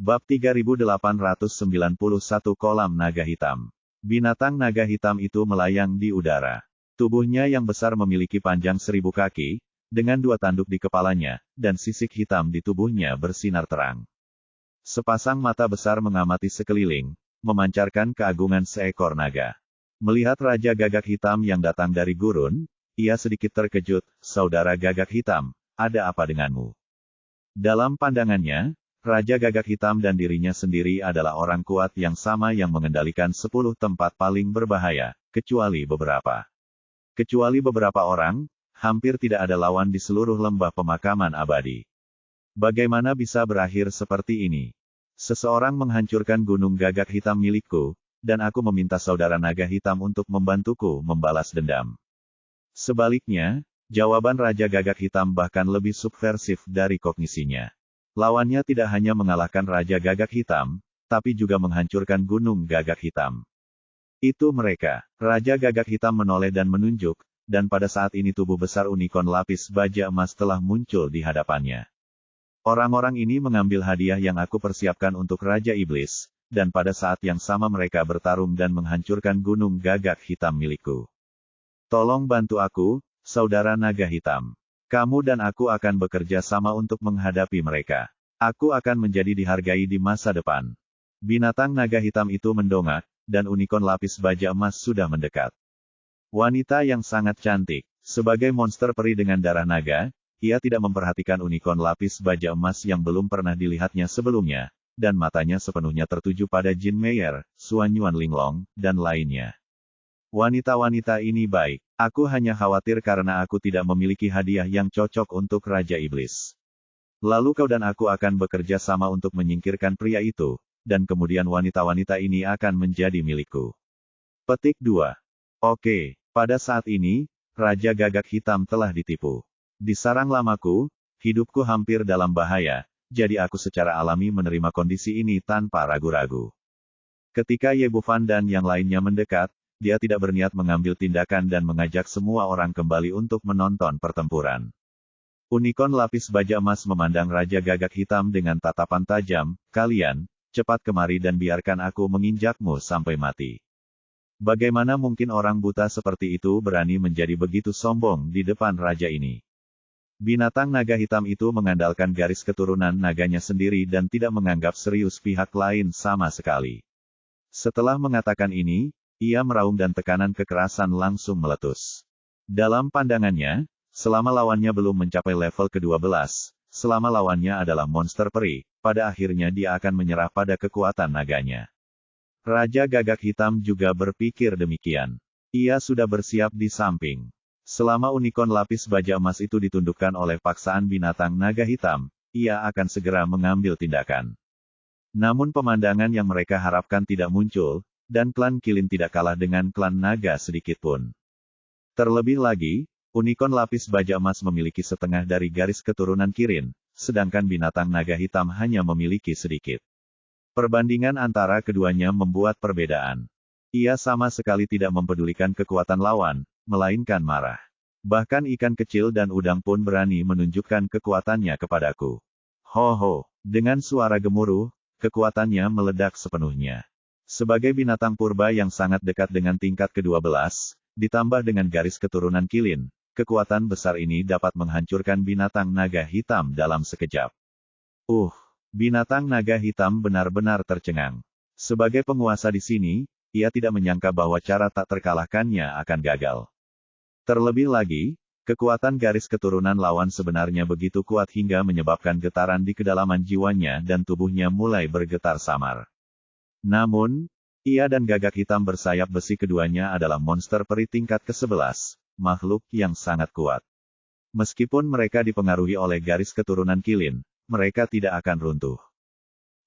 Bab 3891 Kolam Naga Hitam. Binatang naga hitam itu melayang di udara. Tubuhnya yang besar memiliki panjang 1000 kaki, dengan 2 tanduk di kepalanya, dan sisik hitam di tubuhnya bersinar terang. Sepasang mata besar mengamati sekeliling, memancarkan keagungan seekor naga. Melihat Raja Gagak Hitam yang datang dari gurun, ia sedikit terkejut. "Saudara Gagak Hitam, ada apa denganmu?" Dalam pandangannya, Raja Gagak Hitam dan dirinya sendiri adalah orang kuat yang sama yang mengendalikan 10 tempat paling berbahaya, kecuali beberapa orang, hampir tidak ada lawan di seluruh lembah pemakaman abadi. Bagaimana bisa berakhir seperti ini? Seseorang menghancurkan gunung Gagak Hitam milikku, dan aku meminta saudara naga hitam untuk membantuku membalas dendam. Sebaliknya, jawaban Raja Gagak Hitam bahkan lebih subversif dari kognisinya. Lawannya tidak hanya mengalahkan Raja Gagak Hitam, tapi juga menghancurkan gunung Gagak Hitam. Itu mereka. Raja Gagak Hitam menoleh dan menunjuk, dan pada saat ini tubuh besar unicorn lapis baja emas telah muncul di hadapannya. Orang-orang ini mengambil hadiah yang aku persiapkan untuk Raja Iblis, dan pada saat yang sama mereka bertarung dan menghancurkan gunung Gagak Hitam milikku. Tolong bantu aku, saudara naga hitam. Kamu dan aku akan bekerja sama untuk menghadapi mereka. Aku akan menjadi dihargai di masa depan. Binatang naga hitam itu mendongak, dan unicorn lapis baja emas sudah mendekat. Wanita yang sangat cantik. Sebagai monster peri dengan darah naga, ia tidak memperhatikan unicorn lapis baja emas yang belum pernah dilihatnya sebelumnya, dan matanya sepenuhnya tertuju pada Jin Meyer, Xuan Yuan Linglong, dan lainnya. Wanita-wanita ini baik. Aku hanya khawatir karena aku tidak memiliki hadiah yang cocok untuk Raja Iblis. Lalu kau dan aku akan bekerja sama untuk menyingkirkan pria itu, dan kemudian wanita-wanita ini akan menjadi milikku. Petik 2. Oke, pada saat ini, Raja Gagak Hitam telah ditipu. Di sarang lamaku, hidupku hampir dalam bahaya, jadi aku secara alami menerima kondisi ini tanpa ragu-ragu. Ketika Ye Bufan dan yang lainnya mendekat, dia tidak berniat mengambil tindakan dan mengajak semua orang kembali untuk menonton pertempuran. Unicorn lapis baja emas memandang Raja Gagak Hitam dengan tatapan tajam. "Kalian, cepat kemari dan biarkan aku menginjakmu sampai mati." Bagaimana mungkin orang buta seperti itu berani menjadi begitu sombong di depan raja ini? Binatang naga hitam itu mengandalkan garis keturunan naganya sendiri dan tidak menganggap serius pihak lain sama sekali. Setelah mengatakan ini, ia meraung dan tekanan kekerasan langsung meletus. Dalam pandangannya, selama lawannya belum mencapai level ke-12, selama lawannya adalah monster peri, pada akhirnya dia akan menyerah pada kekuatan naganya. Raja Gagak Hitam juga berpikir demikian. Ia sudah bersiap di samping. Selama unicorn lapis baja emas itu ditundukkan oleh paksaan binatang naga hitam, ia akan segera mengambil tindakan. Namun pemandangan yang mereka harapkan tidak muncul, dan klan Kilin tidak kalah dengan klan naga sedikitpun. Terlebih lagi, unicorn lapis baja emas memiliki setengah dari garis keturunan Kirin, sedangkan binatang naga hitam hanya memiliki sedikit. Perbandingan antara keduanya membuat perbedaan. Ia sama sekali tidak mempedulikan kekuatan lawan, melainkan marah. Bahkan ikan kecil dan udang pun berani menunjukkan kekuatannya kepadaku. Ho-ho, dengan suara gemuruh, kekuatannya meledak sepenuhnya. Sebagai binatang purba yang sangat dekat dengan tingkat ke-12, ditambah dengan garis keturunan Kilin, kekuatan besar ini dapat menghancurkan binatang naga hitam dalam sekejap. Binatang naga hitam benar-benar tercengang. Sebagai penguasa di sini, ia tidak menyangka bahwa cara tak terkalahkannya akan gagal. Terlebih lagi, kekuatan garis keturunan lawan sebenarnya begitu kuat hingga menyebabkan getaran di kedalaman jiwanya dan tubuhnya mulai bergetar samar. Namun, ia dan Gagak Hitam bersayap besi keduanya adalah monster peri tingkat ke-11, makhluk yang sangat kuat. Meskipun mereka dipengaruhi oleh garis keturunan Kilin, mereka tidak akan runtuh.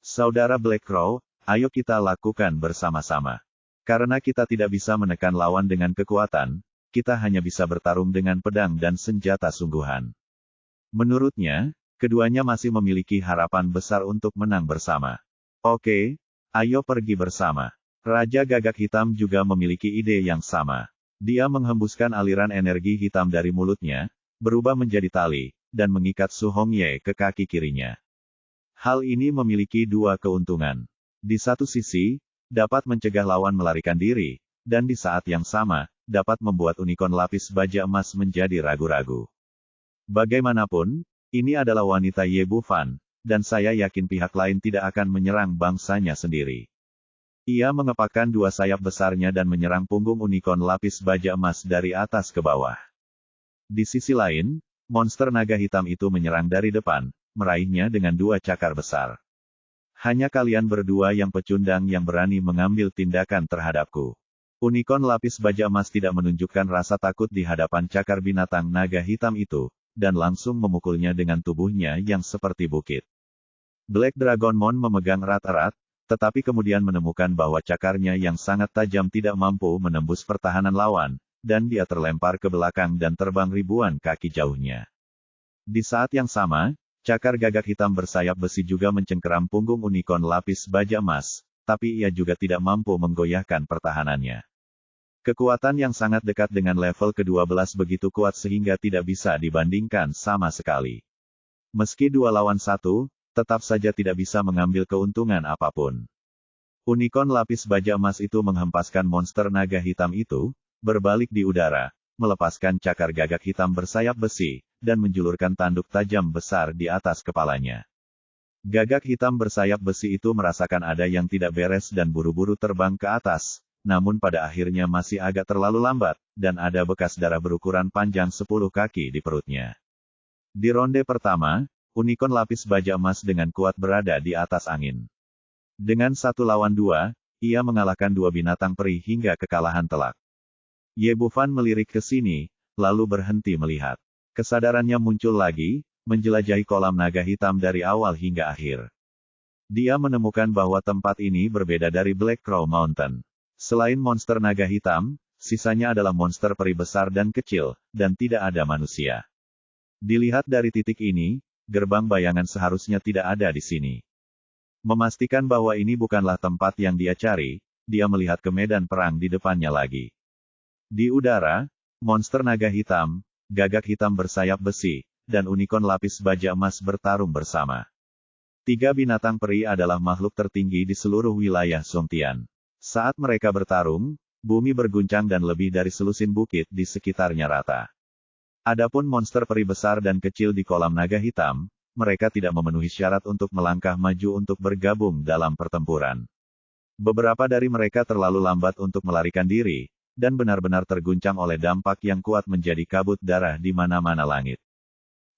Saudara Black Crow, ayo kita lakukan bersama-sama. Karena kita tidak bisa menekan lawan dengan kekuatan, kita hanya bisa bertarung dengan pedang dan senjata sungguhan. Menurutnya, keduanya masih memiliki harapan besar untuk menang bersama. Oke, ayo pergi bersama. Raja Gagak Hitam juga memiliki ide yang sama. Dia menghembuskan aliran energi hitam dari mulutnya, berubah menjadi tali, dan mengikat Su Hongye ke kaki kirinya. Hal ini memiliki dua keuntungan. Di satu sisi, dapat mencegah lawan melarikan diri, dan di saat yang sama, dapat membuat unicorn lapis baja emas menjadi ragu-ragu. Bagaimanapun, ini adalah wanita Ye Bufan, dan saya yakin pihak lain tidak akan menyerang bangsanya sendiri. Ia mengepakkan dua sayap besarnya dan menyerang punggung unicorn lapis baja emas dari atas ke bawah. Di sisi lain, monster naga hitam itu menyerang dari depan, meraihnya dengan dua cakar besar. Hanya kalian berdua yang pecundang yang berani mengambil tindakan terhadapku. Unicorn lapis baja emas tidak menunjukkan rasa takut di hadapan cakar binatang naga hitam itu, dan langsung memukulnya dengan tubuhnya yang seperti bukit. Black Dragonmon memegang erat-erat, tetapi kemudian menemukan bahwa cakarnya yang sangat tajam tidak mampu menembus pertahanan lawan, dan dia terlempar ke belakang dan terbang ribuan kaki jauhnya. Di saat yang sama, cakar gagak hitam bersayap besi juga mencengkeram punggung unicorn lapis baja emas, tapi ia juga tidak mampu menggoyahkan pertahanannya. Kekuatan yang sangat dekat dengan level ke-12 begitu kuat sehingga tidak bisa dibandingkan sama sekali. Meski 2 lawan 1, tetap saja tidak bisa mengambil keuntungan apapun. Unicorn lapis baja emas itu menghempaskan monster naga hitam itu, berbalik di udara, melepaskan cakar gagak hitam bersayap besi, dan menjulurkan tanduk tajam besar di atas kepalanya. Gagak hitam bersayap besi itu merasakan ada yang tidak beres dan buru-buru terbang ke atas, namun pada akhirnya masih agak terlalu lambat, dan ada bekas darah berukuran panjang 10 kaki di perutnya. Di ronde pertama, unicorn lapis baja emas dengan kuat berada di atas angin. Dengan 1 lawan 2, ia mengalahkan 2 binatang peri hingga kekalahan telak. Ye Bufan melirik ke sini, lalu berhenti melihat. Kesadarannya muncul lagi, menjelajahi kolam naga hitam dari awal hingga akhir. Dia menemukan bahwa tempat ini berbeda dari Black Crow Mountain. Selain monster naga hitam, sisanya adalah monster peri besar dan kecil, dan tidak ada manusia. Dilihat dari titik ini, gerbang bayangan seharusnya tidak ada di sini. Memastikan bahwa ini bukanlah tempat yang dia cari, dia melihat ke medan perang di depannya lagi. Di udara, monster naga hitam, gagak hitam bersayap besi, dan unicorn lapis baja emas bertarung bersama. 3 binatang peri adalah makhluk tertinggi di seluruh wilayah Songtian. Saat mereka bertarung, bumi berguncang dan lebih dari selusin bukit di sekitarnya rata. Adapun monster peri besar dan kecil di kolam naga hitam, mereka tidak memenuhi syarat untuk melangkah maju untuk bergabung dalam pertempuran. Beberapa dari mereka terlalu lambat untuk melarikan diri, dan benar-benar terguncang oleh dampak yang kuat menjadi kabut darah di mana-mana langit.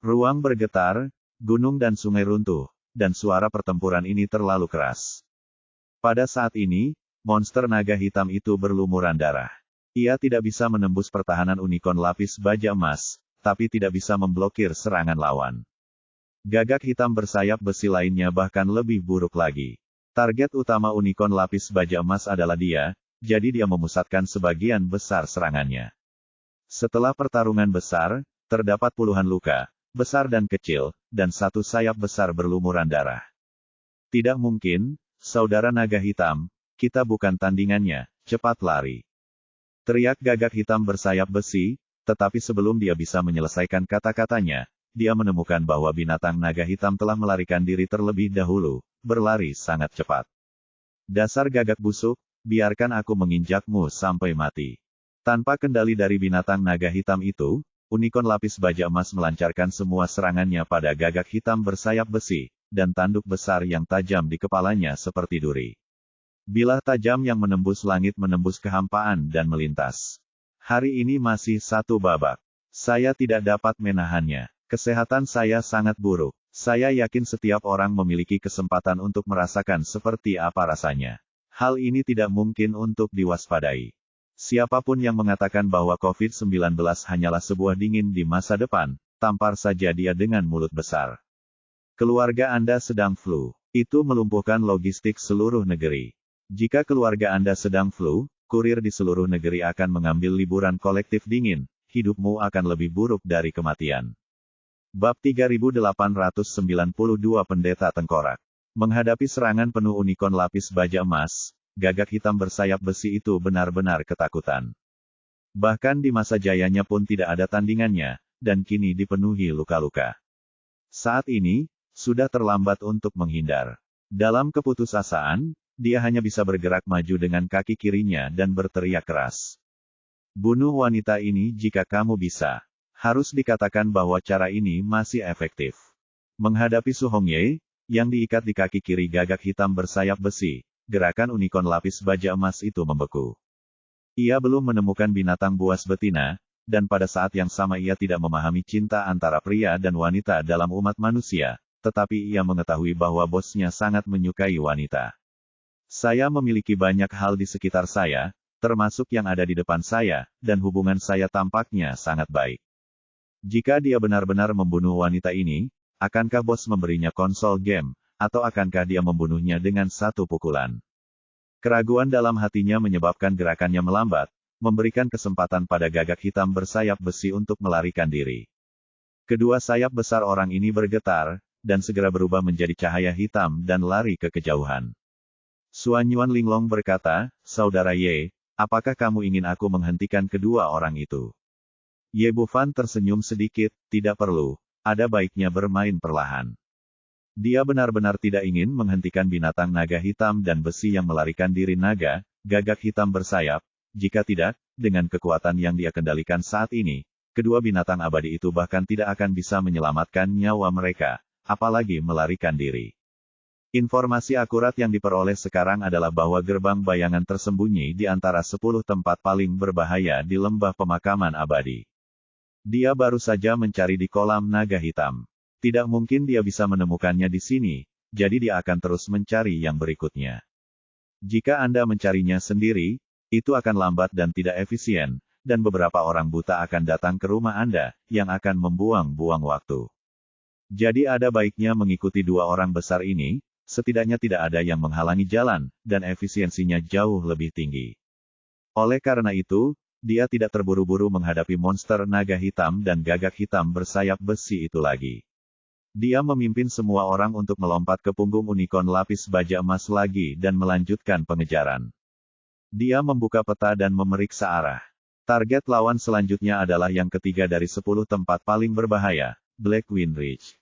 Ruang bergetar, gunung dan sungai runtuh, dan suara pertempuran ini terlalu keras. Pada saat ini, monster naga hitam itu berlumuran darah. Ia tidak bisa menembus pertahanan unicorn lapis baja emas, tapi tidak bisa memblokir serangan lawan. Gagak hitam bersayap besi lainnya bahkan lebih buruk lagi. Target utama unicorn lapis baja emas adalah dia, jadi dia memusatkan sebagian besar serangannya. Setelah pertarungan besar, terdapat puluhan luka, besar dan kecil, dan 1 sayap besar berlumuran darah. Tidak mungkin, saudara naga hitam, kita bukan tandingannya, cepat lari. Teriak gagak hitam bersayap besi, tetapi sebelum dia bisa menyelesaikan kata-katanya, dia menemukan bahwa binatang naga hitam telah melarikan diri terlebih dahulu, berlari sangat cepat. Dasar gagak busuk, biarkan aku menginjakmu sampai mati. Tanpa kendali dari binatang naga hitam itu, unicorn lapis baja emas melancarkan semua serangannya pada gagak hitam bersayap besi, dan tanduk besar yang tajam di kepalanya seperti duri. Bilah tajam yang menembus langit menembus kehampaan dan melintas. Hari ini masih 1 babak. Saya tidak dapat menahannya. Kesehatan saya sangat buruk. Saya yakin setiap orang memiliki kesempatan untuk merasakan seperti apa rasanya. Hal ini tidak mungkin untuk diwaspadai. Siapapun yang mengatakan bahwa COVID-19 hanyalah sebuah dingin di masa depan, tampar saja dia dengan mulut besar. Keluarga Anda sedang flu. Itu melumpuhkan logistik seluruh negeri. Jika keluarga Anda sedang flu, kurir di seluruh negeri akan mengambil liburan kolektif dingin, hidupmu akan lebih buruk dari kematian. Bab 3892 Pendeta Tengkorak. Menghadapi serangan penuh unicorn lapis baja emas, gagak hitam bersayap besi itu benar-benar ketakutan. Bahkan di masa jayanya pun tidak ada tandingannya, dan kini dipenuhi luka-luka. Saat ini, sudah terlambat untuk menghindar. Dalam keputusasaan, dia hanya bisa bergerak maju dengan kaki kirinya dan berteriak keras. Bunuh wanita ini jika kamu bisa. Harus dikatakan bahwa cara ini masih efektif. Menghadapi Su Hongye, yang diikat di kaki kiri gagak hitam bersayap besi, gerakan unicorn lapis baja emas itu membeku. Ia belum menemukan binatang buas betina, dan pada saat yang sama ia tidak memahami cinta antara pria dan wanita dalam umat manusia, tetapi ia mengetahui bahwa bosnya sangat menyukai wanita. Saya memiliki banyak hal di sekitar saya, termasuk yang ada di depan saya, dan hubungan saya tampaknya sangat baik. Jika dia benar-benar membunuh wanita ini, akankah bos memberinya konsol game, atau akankah dia membunuhnya dengan satu pukulan? Keraguan dalam hatinya menyebabkan gerakannya melambat, memberikan kesempatan pada gagak hitam bersayap besi untuk melarikan diri. Kedua sayap besar orang ini bergetar, dan segera berubah menjadi cahaya hitam dan lari ke kejauhan. Suan Yuan Linglong berkata, "Saudara Ye, apakah kamu ingin aku menghentikan kedua orang itu?" Ye Bufan tersenyum sedikit, "Tidak perlu, ada baiknya bermain perlahan." Dia benar-benar tidak ingin menghentikan binatang naga hitam dan besi yang melarikan diri naga, gagak hitam bersayap. Jika tidak, dengan kekuatan yang dia kendalikan saat ini, kedua binatang abadi itu bahkan tidak akan bisa menyelamatkan nyawa mereka, apalagi melarikan diri. Informasi akurat yang diperoleh sekarang adalah bahwa gerbang bayangan tersembunyi di antara 10 tempat paling berbahaya di lembah pemakaman abadi. Dia baru saja mencari di kolam naga hitam. Tidak mungkin dia bisa menemukannya di sini, jadi dia akan terus mencari yang berikutnya. Jika Anda mencarinya sendiri, itu akan lambat dan tidak efisien, dan beberapa orang buta akan datang ke rumah Anda, yang akan membuang-buang waktu. Jadi ada baiknya mengikuti dua orang besar ini, setidaknya tidak ada yang menghalangi jalan, dan efisiensinya jauh lebih tinggi. Oleh karena itu, dia tidak terburu-buru menghadapi monster naga hitam dan gagak hitam bersayap besi itu lagi. Dia memimpin semua orang untuk melompat ke punggung unicorn lapis baja emas lagi dan melanjutkan pengejaran. Dia membuka peta dan memeriksa arah. Target lawan selanjutnya adalah yang ketiga dari 10 tempat paling berbahaya, Black Wind Ridge.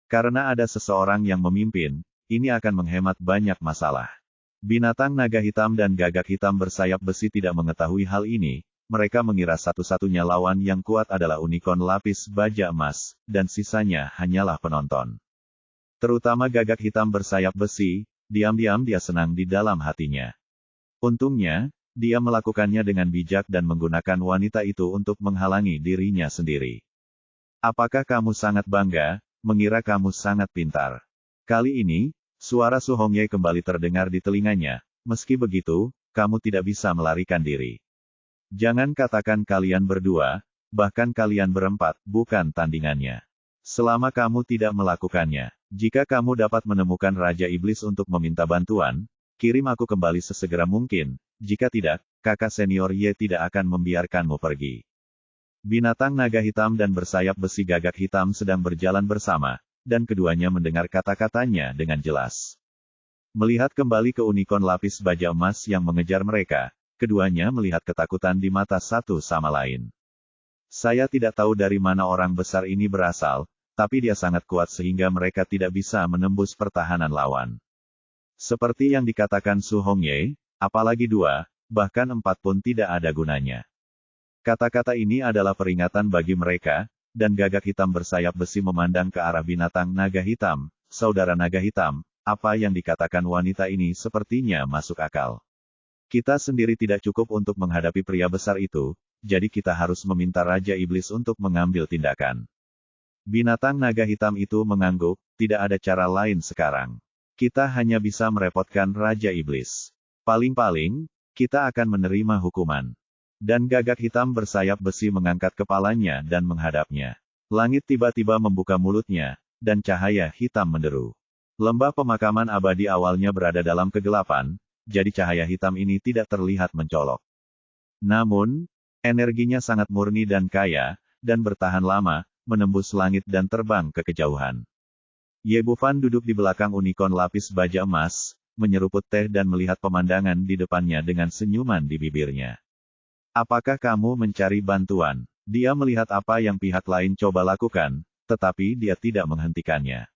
Karena ada seseorang yang memimpin, ini akan menghemat banyak masalah. Binatang naga hitam dan gagak hitam bersayap besi tidak mengetahui hal ini, mereka mengira satu-satunya lawan yang kuat adalah unicorn lapis baja emas, dan sisanya hanyalah penonton. Terutama gagak hitam bersayap besi, diam-diam dia senang di dalam hatinya. Untungnya, dia melakukannya dengan bijak dan menggunakan wanita itu untuk menghalangi dirinya sendiri. Apakah kamu sangat bangga, mengira kamu sangat pintar? Kali ini, suara Su Hongye kembali terdengar di telinganya, meski begitu, kamu tidak bisa melarikan diri. Jangan katakan kalian berdua, bahkan kalian berempat, bukan tandingannya. Selama kamu tidak melakukannya, jika kamu dapat menemukan Raja Iblis untuk meminta bantuan, kirim aku kembali sesegera mungkin, jika tidak, kakak senior Ye tidak akan membiarkanmu pergi. Binatang naga hitam dan bersayap besi gagak hitam sedang berjalan bersama, dan keduanya mendengar kata-katanya dengan jelas. Melihat kembali ke unicorn lapis baja emas yang mengejar mereka, keduanya melihat ketakutan di mata satu sama lain. Saya tidak tahu dari mana orang besar ini berasal, tapi dia sangat kuat sehingga mereka tidak bisa menembus pertahanan lawan. Seperti yang dikatakan Su Hongye, apalagi 2, bahkan 4 pun tidak ada gunanya. Kata-kata ini adalah peringatan bagi mereka, dan gagak hitam bersayap besi memandang ke arah binatang naga hitam. Saudara naga hitam, apa yang dikatakan wanita ini sepertinya masuk akal. Kita sendiri tidak cukup untuk menghadapi pria besar itu, jadi kita harus meminta Raja Iblis untuk mengambil tindakan. Binatang naga hitam itu mengangguk, tidak ada cara lain sekarang. Kita hanya bisa merepotkan Raja Iblis. Paling-paling, kita akan menerima hukuman. Dan gagak hitam bersayap besi mengangkat kepalanya dan menghadapnya. Langit tiba-tiba membuka mulutnya, dan cahaya hitam menderu. Lembah pemakaman abadi awalnya berada dalam kegelapan, jadi cahaya hitam ini tidak terlihat mencolok. Namun, energinya sangat murni dan kaya, dan bertahan lama, menembus langit dan terbang ke kejauhan. Ye Bufan duduk di belakang unicorn lapis baja emas, menyeruput teh dan melihat pemandangan di depannya dengan senyuman di bibirnya. Apakah kamu mencari bantuan? Dia melihat apa yang pihak lain coba lakukan, tetapi dia tidak menghentikannya.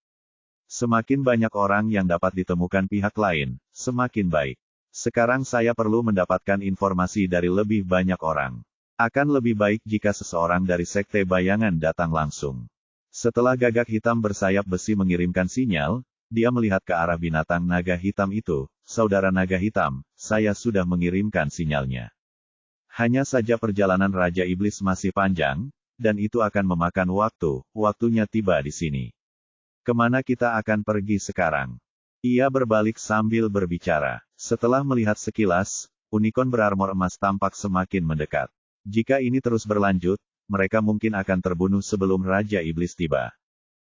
Semakin banyak orang yang dapat ditemukan pihak lain, semakin baik. Sekarang saya perlu mendapatkan informasi dari lebih banyak orang. Akan lebih baik jika seseorang dari Sekte Bayangan datang langsung. Setelah gagak hitam bersayap besi mengirimkan sinyal, dia melihat ke arah binatang naga hitam itu. Saudara naga hitam, saya sudah mengirimkan sinyalnya. Hanya saja perjalanan Raja Iblis masih panjang, dan itu akan memakan waktu. Waktunya tiba di sini. Kemana kita akan pergi sekarang? Ia berbalik sambil berbicara. Setelah melihat sekilas, unicorn berarmor emas tampak semakin mendekat. Jika ini terus berlanjut, mereka mungkin akan terbunuh sebelum Raja Iblis tiba.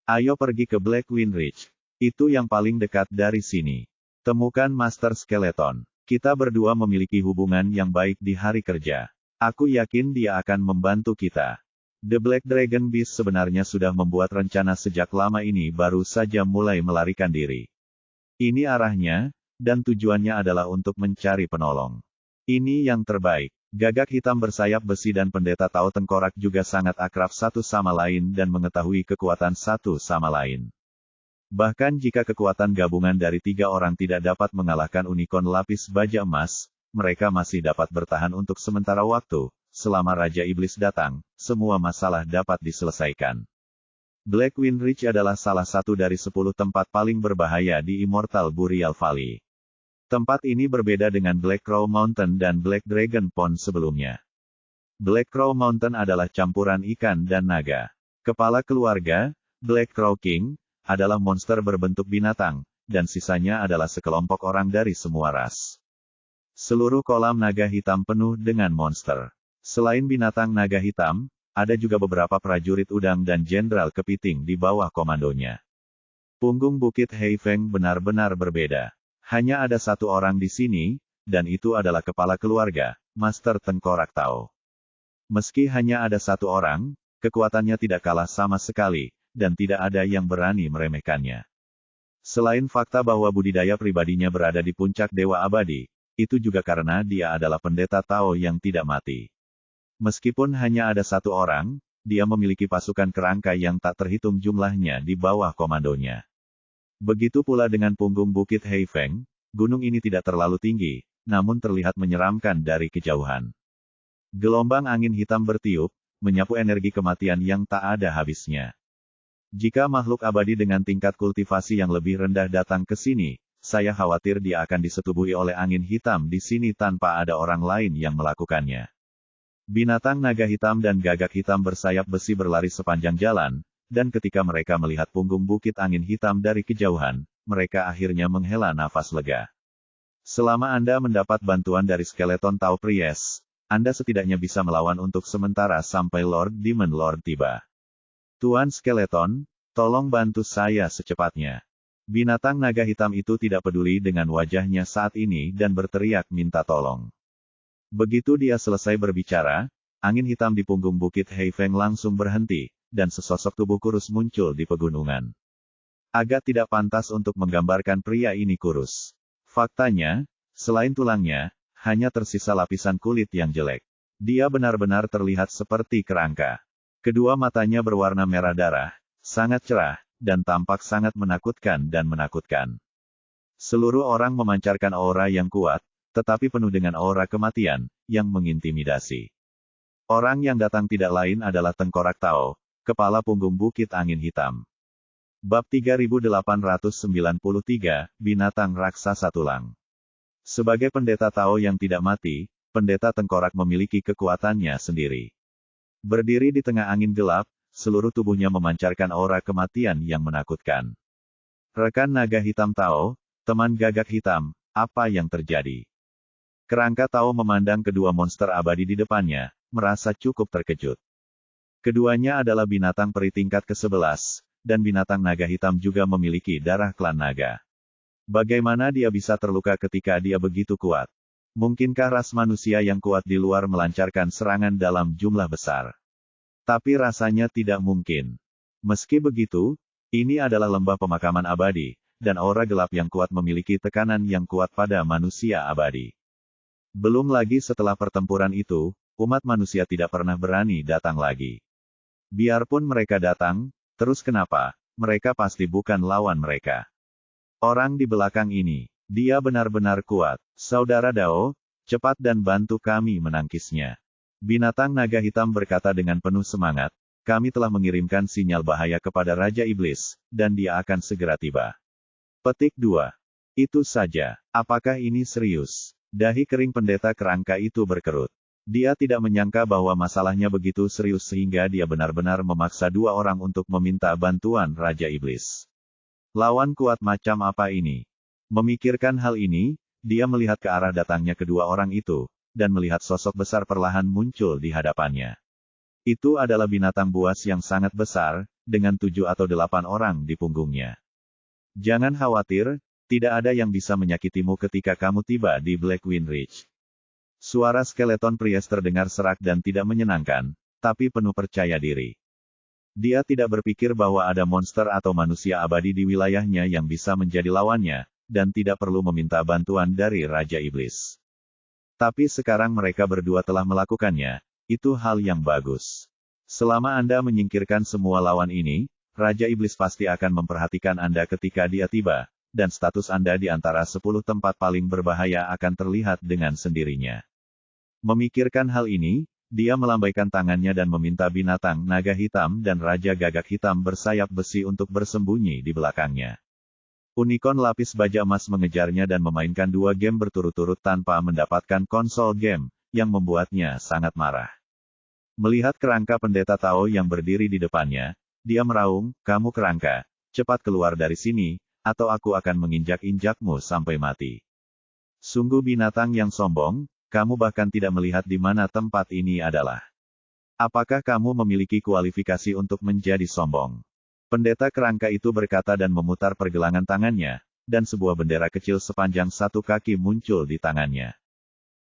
Ayo pergi ke Blackwind Ridge. Itu yang paling dekat dari sini. Temukan Master Skeleton. Kita berdua memiliki hubungan yang baik di hari kerja. Aku yakin dia akan membantu kita. The Black Dragon Beast sebenarnya sudah membuat rencana sejak lama ini baru saja mulai melarikan diri. Ini arahnya, dan tujuannya adalah untuk mencari penolong. Ini yang terbaik. Gagak hitam bersayap besi dan pendeta Tao Tengkorak juga sangat akrab satu sama lain dan mengetahui kekuatan satu sama lain. Bahkan jika kekuatan gabungan dari 3 orang tidak dapat mengalahkan unicorn lapis baja emas, mereka masih dapat bertahan untuk sementara waktu. Selama Raja Iblis datang, semua masalah dapat diselesaikan. Blackwind Ridge adalah salah satu dari 10 tempat paling berbahaya di Immortal Burial Valley. Tempat ini berbeda dengan Black Crow Mountain dan Black Dragon Pond sebelumnya. Black Crow Mountain adalah campuran ikan dan naga. Kepala keluarga, Black Crow King, adalah monster berbentuk binatang, dan sisanya adalah sekelompok orang dari semua ras. Seluruh kolam naga hitam penuh dengan monster. Selain binatang naga hitam, ada juga beberapa prajurit udang dan jenderal kepiting di bawah komandonya. Punggung Bukit Heifeng benar-benar berbeda. Hanya ada satu orang di sini, dan itu adalah kepala keluarga, Master Tengkorak Tao. Meski hanya ada satu orang, kekuatannya tidak kalah sama sekali, dan tidak ada yang berani meremehkannya. Selain fakta bahwa budidaya pribadinya berada di puncak Dewa Abadi, itu juga karena dia adalah pendeta Tao yang tidak mati. Meskipun hanya ada satu orang, dia memiliki pasukan kerangka yang tak terhitung jumlahnya di bawah komandonya. Begitu pula dengan punggung Bukit Heifeng, gunung ini tidak terlalu tinggi, namun terlihat menyeramkan dari kejauhan. Gelombang angin hitam bertiup, menyapu energi kematian yang tak ada habisnya. Jika makhluk abadi dengan tingkat kultivasi yang lebih rendah datang ke sini, saya khawatir dia akan disetubuhi oleh angin hitam di sini tanpa ada orang lain yang melakukannya. Binatang naga hitam dan gagak hitam bersayap besi berlari sepanjang jalan, dan ketika mereka melihat punggung bukit angin hitam dari kejauhan, mereka akhirnya menghela nafas lega. Selama Anda mendapat bantuan dari skeleton Tao Priest, Anda setidaknya bisa melawan untuk sementara sampai Lord Demon Lord tiba. Tuan Skeleton, tolong bantu saya secepatnya. Binatang naga hitam itu tidak peduli dengan wajahnya saat ini dan berteriak minta tolong. Begitu dia selesai berbicara, angin hitam di punggung bukit Heifeng langsung berhenti, dan sesosok tubuh kurus muncul di pegunungan. Agak tidak pantas untuk menggambarkan pria ini kurus. Faktanya, selain tulangnya, hanya tersisa lapisan kulit yang jelek. Dia benar-benar terlihat seperti kerangka. Kedua matanya berwarna merah darah, sangat cerah, dan tampak sangat menakutkan dan menakutkan. Seluruh orang memancarkan aura yang kuat, tetapi penuh dengan aura kematian, yang mengintimidasi. Orang yang datang tidak lain adalah Tengkorak Tao, kepala punggung bukit angin hitam. Bab 3893, Binatang Raksasa Tulang. Sebagai pendeta Tao yang tidak mati, pendeta Tengkorak memiliki kekuatannya sendiri. Berdiri di tengah angin gelap, seluruh tubuhnya memancarkan aura kematian yang menakutkan. Rekan naga hitam Tao, teman gagak hitam, apa yang terjadi? Kerangka Tao memandang kedua monster abadi di depannya, merasa cukup terkejut. Keduanya adalah binatang peri tingkat ke-11, dan binatang naga hitam juga memiliki darah klan naga. Bagaimana dia bisa terluka ketika dia begitu kuat? Mungkinkah ras manusia yang kuat di luar melancarkan serangan dalam jumlah besar? Tapi rasanya tidak mungkin. Meski begitu, ini adalah lembah pemakaman abadi, dan aura gelap yang kuat memiliki tekanan yang kuat pada manusia abadi. Belum lagi setelah pertempuran itu, umat manusia tidak pernah berani datang lagi. Biarpun mereka datang, terus kenapa, mereka pasti bukan lawan mereka. Orang di belakang ini, dia benar-benar kuat. Saudara Dao, cepat dan bantu kami menangkisnya. Binatang naga hitam berkata dengan penuh semangat, kami telah mengirimkan sinyal bahaya kepada Raja Iblis, dan dia akan segera tiba. Petik 2. Itu saja. Apakah ini serius? Dahi kering pendeta kerangka itu berkerut. Dia tidak menyangka bahwa masalahnya begitu serius sehingga dia benar-benar memaksa dua orang untuk meminta bantuan Raja Iblis. Lawan kuat macam apa ini? Memikirkan hal ini, dia melihat ke arah datangnya kedua orang itu, dan melihat sosok besar perlahan muncul di hadapannya. Itu adalah binatang buas yang sangat besar, dengan 7 atau 8 orang di punggungnya. Jangan khawatir, tidak ada yang bisa menyakitimu ketika kamu tiba di Blackwind Ridge. Suara skeleton Priest terdengar serak dan tidak menyenangkan, tapi penuh percaya diri. Dia tidak berpikir bahwa ada monster atau manusia abadi di wilayahnya yang bisa menjadi lawannya, dan tidak perlu meminta bantuan dari Raja Iblis. Tapi sekarang mereka berdua telah melakukannya, itu hal yang bagus. Selama Anda menyingkirkan semua lawan ini, Raja Iblis pasti akan memperhatikan Anda ketika dia tiba, dan status Anda di antara 10 tempat paling berbahaya akan terlihat dengan sendirinya. Memikirkan hal ini, dia melambaikan tangannya dan meminta binatang naga hitam dan Raja Gagak Hitam bersayap besi untuk bersembunyi di belakangnya. Unicorn lapis baja emas mengejarnya dan memainkan 2 game berturut-turut tanpa mendapatkan konsol game, yang membuatnya sangat marah. Melihat kerangka pendeta Tao yang berdiri di depannya, dia meraung, kamu kerangka, cepat keluar dari sini, atau aku akan menginjak-injakmu sampai mati. Sungguh binatang yang sombong, kamu bahkan tidak melihat di mana tempat ini adalah. Apakah kamu memiliki kualifikasi untuk menjadi sombong? Pendeta kerangka itu berkata dan memutar pergelangan tangannya, dan sebuah bendera kecil sepanjang 1 kaki muncul di tangannya.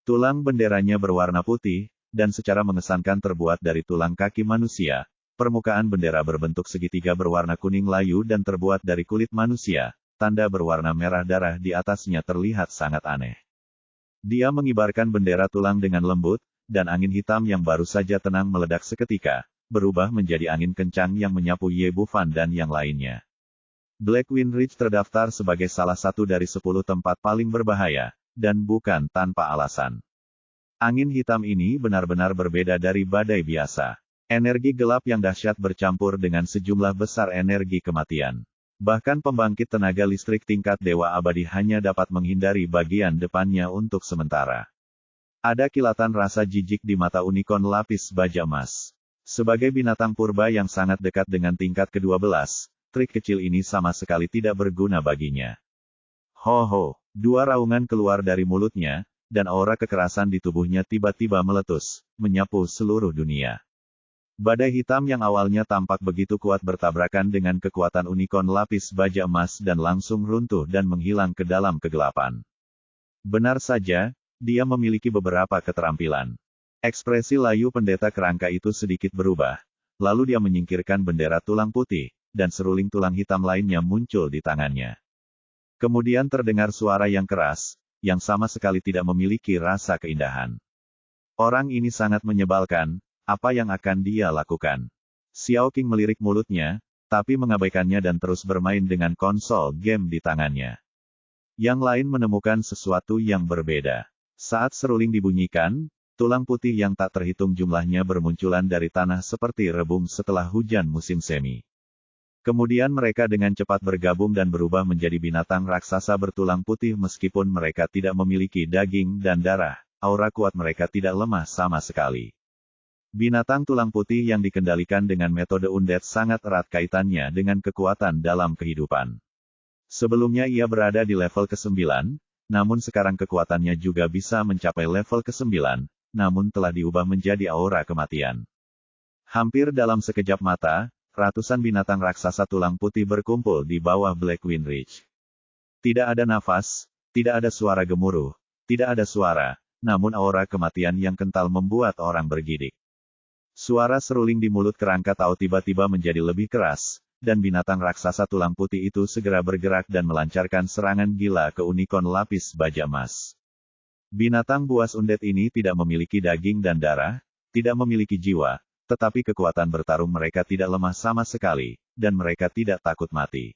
Tulang benderanya berwarna putih, dan secara mengesankan terbuat dari tulang kaki manusia. Permukaan bendera berbentuk segitiga berwarna kuning layu dan terbuat dari kulit manusia, tanda berwarna merah darah di atasnya terlihat sangat aneh. Dia mengibarkan bendera tulang dengan lembut, dan angin hitam yang baru saja tenang meledak seketika, berubah menjadi angin kencang yang menyapu Ye Bufan dan yang lainnya. Blackwind Ridge terdaftar sebagai salah satu dari 10 tempat paling berbahaya, dan bukan tanpa alasan. Angin hitam ini benar-benar berbeda dari badai biasa. Energi gelap yang dahsyat bercampur dengan sejumlah besar energi kematian. Bahkan pembangkit tenaga listrik tingkat dewa abadi hanya dapat menghindari bagian depannya untuk sementara. Ada kilatan rasa jijik di mata unicorn lapis baja emas. Sebagai binatang purba yang sangat dekat dengan tingkat ke-12, trik kecil ini sama sekali tidak berguna baginya. Ho-ho, 2 raungan keluar dari mulutnya, dan aura kekerasan di tubuhnya tiba-tiba meletus, menyapu seluruh dunia. Badai hitam yang awalnya tampak begitu kuat bertabrakan dengan kekuatan unicorn lapis baja emas dan langsung runtuh dan menghilang ke dalam kegelapan. Benar saja, dia memiliki beberapa keterampilan. Ekspresi layu pendeta kerangka itu sedikit berubah, lalu dia menyingkirkan bendera tulang putih, dan seruling tulang hitam lainnya muncul di tangannya. Kemudian terdengar suara yang keras, yang sama sekali tidak memiliki rasa keindahan. Orang ini sangat menyebalkan. Apa yang akan dia lakukan? Xiao Qing melirik mulutnya, tapi mengabaikannya dan terus bermain dengan konsol game di tangannya. Yang lain menemukan sesuatu yang berbeda. Saat seruling dibunyikan, tulang putih yang tak terhitung jumlahnya bermunculan dari tanah seperti rebung setelah hujan musim semi. Kemudian mereka dengan cepat bergabung dan berubah menjadi binatang raksasa bertulang putih meskipun mereka tidak memiliki daging dan darah, aura kuat mereka tidak lemah sama sekali. Binatang tulang putih yang dikendalikan dengan metode undead sangat erat kaitannya dengan kekuatan dalam kehidupan. Sebelumnya ia berada di level ke-9, namun sekarang kekuatannya juga bisa mencapai level ke-9, namun telah diubah menjadi aura kematian. Hampir dalam sekejap mata, ratusan binatang raksasa tulang putih berkumpul di bawah Blackwind Ridge. Tidak ada nafas, tidak ada suara gemuruh, tidak ada suara, namun aura kematian yang kental membuat orang bergidik. Suara seruling di mulut kerangka Tao tiba-tiba menjadi lebih keras, dan binatang raksasa tulang putih itu segera bergerak dan melancarkan serangan gila ke unicorn lapis baja emas. Binatang buas undead ini tidak memiliki daging dan darah, tidak memiliki jiwa, tetapi kekuatan bertarung mereka tidak lemah sama sekali, dan mereka tidak takut mati.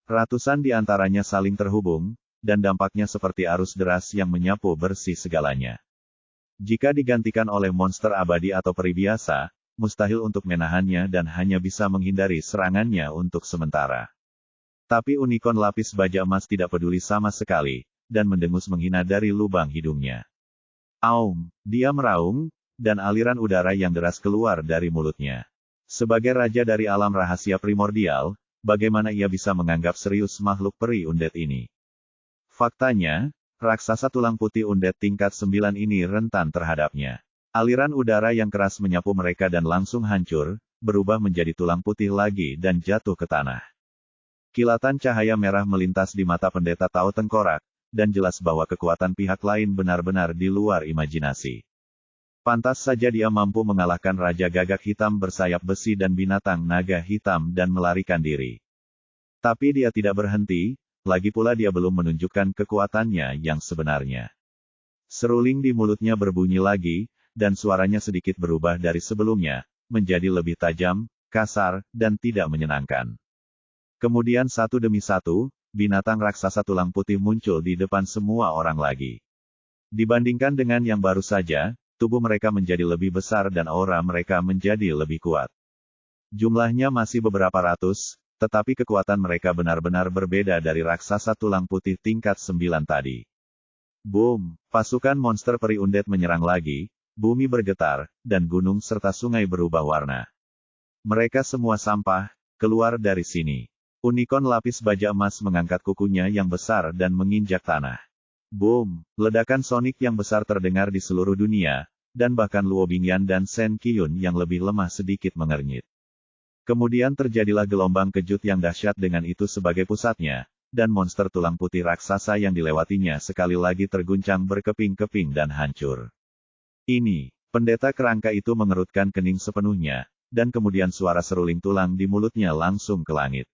Ratusan di antaranya saling terhubung, dan dampaknya seperti arus deras yang menyapu bersih segalanya. Jika digantikan oleh monster abadi atau peri biasa, mustahil untuk menahannya dan hanya bisa menghindari serangannya untuk sementara. Tapi unicorn lapis baja emas tidak peduli sama sekali, dan mendengus menghina dari lubang hidungnya. Aum, dia meraung, dan aliran udara yang deras keluar dari mulutnya. Sebagai raja dari alam rahasia primordial, bagaimana ia bisa menganggap serius makhluk peri undead ini? Faktanya, raksasa tulang putih undead tingkat 9 ini rentan terhadapnya. Aliran udara yang keras menyapu mereka dan langsung hancur, berubah menjadi tulang putih lagi dan jatuh ke tanah. Kilatan cahaya merah melintas di mata pendeta Tao Tengkorak, dan jelas bahwa kekuatan pihak lain benar-benar di luar imajinasi. Pantas saja dia mampu mengalahkan Raja Gagak Hitam bersayap besi dan binatang naga hitam dan melarikan diri. Tapi dia tidak berhenti, lagi pula dia belum menunjukkan kekuatannya yang sebenarnya. Seruling di mulutnya berbunyi lagi, dan suaranya sedikit berubah dari sebelumnya, menjadi lebih tajam, kasar, dan tidak menyenangkan. Kemudian satu demi satu, binatang raksasa tulang putih muncul di depan semua orang lagi. Dibandingkan dengan yang baru saja, tubuh mereka menjadi lebih besar dan aura mereka menjadi lebih kuat. Jumlahnya masih beberapa ratus, tetapi kekuatan mereka benar-benar berbeda dari raksasa tulang putih tingkat 9 tadi. Boom! Pasukan monster peri undead menyerang lagi, bumi bergetar, dan gunung serta sungai berubah warna. Mereka semua sampah, keluar dari sini. Unicorn lapis baja emas mengangkat kukunya yang besar dan menginjak tanah. Boom! Ledakan sonik yang besar terdengar di seluruh dunia, dan bahkan Luo Bingyan dan Shen Qiyun yang lebih lemah sedikit mengernyit. Kemudian terjadilah gelombang kejut yang dahsyat dengan itu sebagai pusatnya, dan monster tulang putih raksasa yang dilewatinya sekali lagi terguncang berkeping-keping dan hancur. Ini, pendeta kerangka itu mengerutkan kening sepenuhnya, dan kemudian suara seruling tulang di mulutnya langsung ke langit.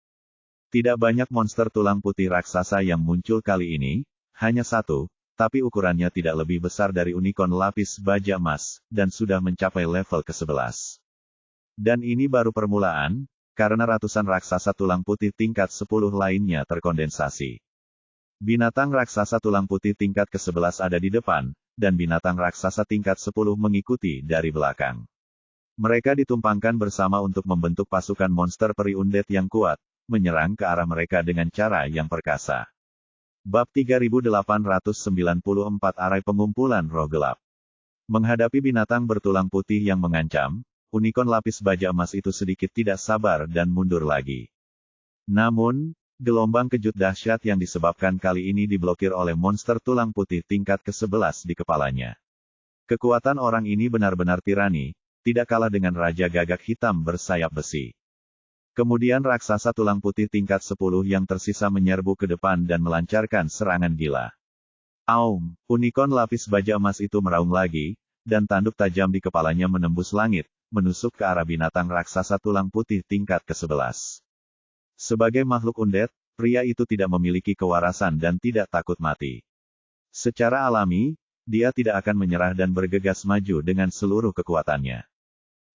Tidak banyak monster tulang putih raksasa yang muncul kali ini, hanya satu, tapi ukurannya tidak lebih besar dari unicorn lapis baja emas, dan sudah mencapai level ke-11. Dan ini baru permulaan, karena ratusan raksasa tulang putih tingkat 10 lainnya terkondensasi. Binatang raksasa tulang putih tingkat ke-11 ada di depan, dan binatang raksasa tingkat 10 mengikuti dari belakang. Mereka ditumpangkan bersama untuk membentuk pasukan monster peri undead yang kuat, menyerang ke arah mereka dengan cara yang perkasa. Bab 3894 Arai Pengumpulan Roh Gelap. Menghadapi binatang bertulang putih yang mengancam, unicorn lapis baja emas itu sedikit tidak sabar dan mundur lagi. Namun, gelombang kejut dahsyat yang disebabkan kali ini diblokir oleh monster tulang putih tingkat ke-11 di kepalanya. Kekuatan orang ini benar-benar tirani, tidak kalah dengan Raja Gagak Hitam bersayap besi. Kemudian raksasa tulang putih tingkat 10 yang tersisa menyerbu ke depan dan melancarkan serangan gila. Aum, unicorn lapis baja emas itu meraung lagi, dan tanduk tajam di kepalanya menembus langit, menusuk ke arah binatang raksasa tulang putih tingkat ke-11. Sebagai makhluk undead, pria itu tidak memiliki kewarasan dan tidak takut mati. Secara alami, dia tidak akan menyerah dan bergegas maju dengan seluruh kekuatannya.